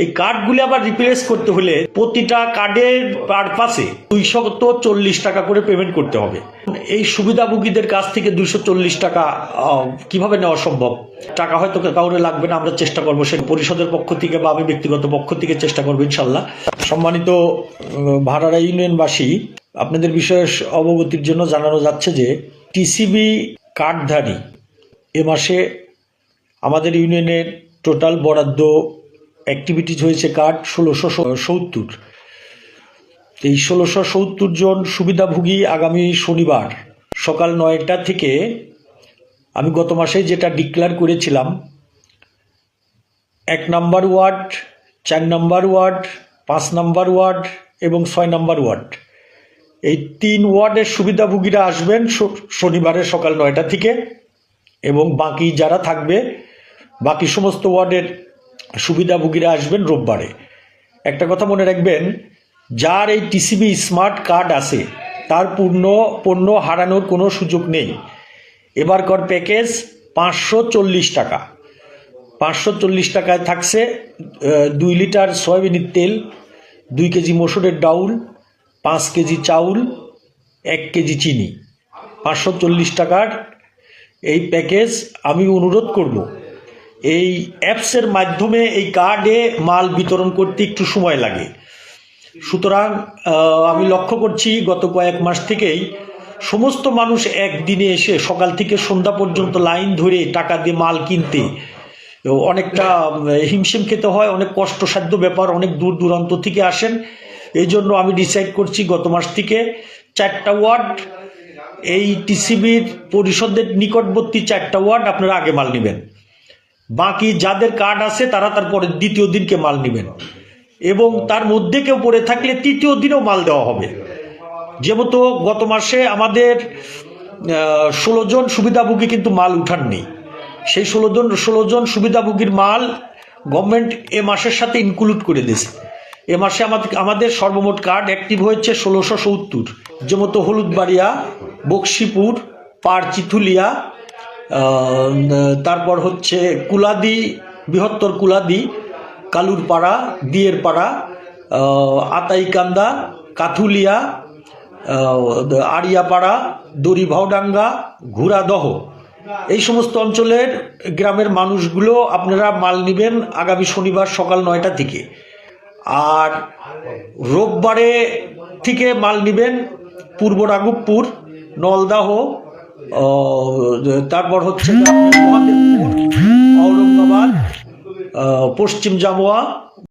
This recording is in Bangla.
এই কার্ডগুলি আবার রিপ্লেস করতে হলে প্রতিটা কার্ডের পারপাসে 240 টাকা করে পেমেন্ট করতে হবে। এই সুবিধাভোগীদের কাছ থেকে 240 টাকা কিভাবে নেওয়া সম্ভব? টাকা হয়তো কাউরে লাগবে না, আমরা চেষ্টা করবো সে পরিষদের পক্ষ থেকে বা আমি ব্যক্তিগত পক্ষ থেকে চেষ্টা করবো ইনশাল্লাহ। সম্মানিত ভাড়ারা ইউনিয়নবাসী, আপনাদের বিষয়ে অবগতির জন্য জানানো যাচ্ছে যে টিসিবি কার্ডধারী এ মাসে আমাদের ইউনিয়নের টোটাল বরাদ্দ অ্যাক্টিভিটিজ হয়েছে কার্ড 1670। এই 1670 জন সুবিধাভোগী আগামী শনিবার সকাল 9টা থেকে, আমি গত মাসে যেটা ডিক্লেয়ার করেছিলাম, 1 নম্বর ওয়ার্ড, 4 নম্বর ওয়ার্ড, 5 নম্বর ওয়ার্ড এবং 6 নম্বর ওয়ার্ড, এই 3 ওয়ার্ডের সুবিধাভোগীরা আসবেন শনিবারের সকাল 9টা থেকে, এবং বাকি যারা থাকবে বাকি সমস্ত ওয়ার্ডের সুবিধাভোগীরা আসবেন রোববারে। একটা কথা মনে রাখবেন, যার এই টিসিবি স্মার্ট কার্ড আছে তার পণ্য হারানোর কোনো সুযোগ নেই। এবারকার প্যাকেজ 540 টাকা। 540 টাকায় থাকছে 2 লিটার সয়াবিনের তেল, 2 কেজি মসুরের ডাউল, 5 কেজি চাউল, 1 কেজি চিনি। 540 টাকার এই প্যাকেজ। আমি অনুরোধ করব, এই অ্যাপসের মাধ্যমে এই কার্ডে মাল বিতরণ করতে একটু সময় লাগে, সুতরাং আমি লক্ষ্য করছি গত কয়েক মাস থেকেই সমস্ত মানুষ একদিনে এসে সকাল থেকে সন্ধ্যা পর্যন্ত লাইন ধরে টাকা দিয়ে মাল কিনতে অনেকটা হিমশিম খেতে হয়, অনেক কষ্টসাধ্য ব্যাপার, অনেক দূর দূরান্ত থেকে আসেন। এই জন্য আমি ডিসাইড করছি গত মাস থেকে 4টা ওয়ার্ড, এই টিসিবির পরিষদের নিকটবর্তী 4টা ওয়ার্ড আপনারা আগে মাল নেবেন, বাকি যাদের কার্ড আছে তারা তারপরে দ্বিতীয় দিনকে মাল নেবেন, এবং তার মধ্যে কেউ পড়ে থাকলে তৃতীয় দিনেও মাল দেওয়া হবে। যেহেতু গত মাসে আমাদের 16 জন সুবিধাভোগী কিন্তু মাল উঠাননি, সেই 16 জন সুবিধাভোগীর মাল গভর্নমেন্ট এ মাসের সাথে ইনক্লুড করে দিয়েছে। এ মাসে আমাদের সর্বমোট কার্ড অ্যাক্টিভ হয়েছে 1670, যেমতো হলুদবাড়িয়া, বক্সিপুর, পারচিথুলিয়া, তারপর হচ্ছে কুলাদি, বৃহত্তর কুলাদি, কালুরপাড়া, দিয়েরপাড়া, আতাইকান্দা, কাথুলিয়া, আড়িয়াপাড়া, দড়িভাওডাঙ্গা, ঘোড়াদহ, এই সমস্ত অঞ্চলের গ্রামের মানুষগুলো আপনারা মাল নেবেন আগামী শনিবার সকাল 9টা থেকে। আর রোববারে থেকে মাল নেবেন পূর্ব রাঘবপুর, নলদাহ, তারপর হচ্ছে ঔরঙ্গাবাদ, পশ্চিম জামুয়া,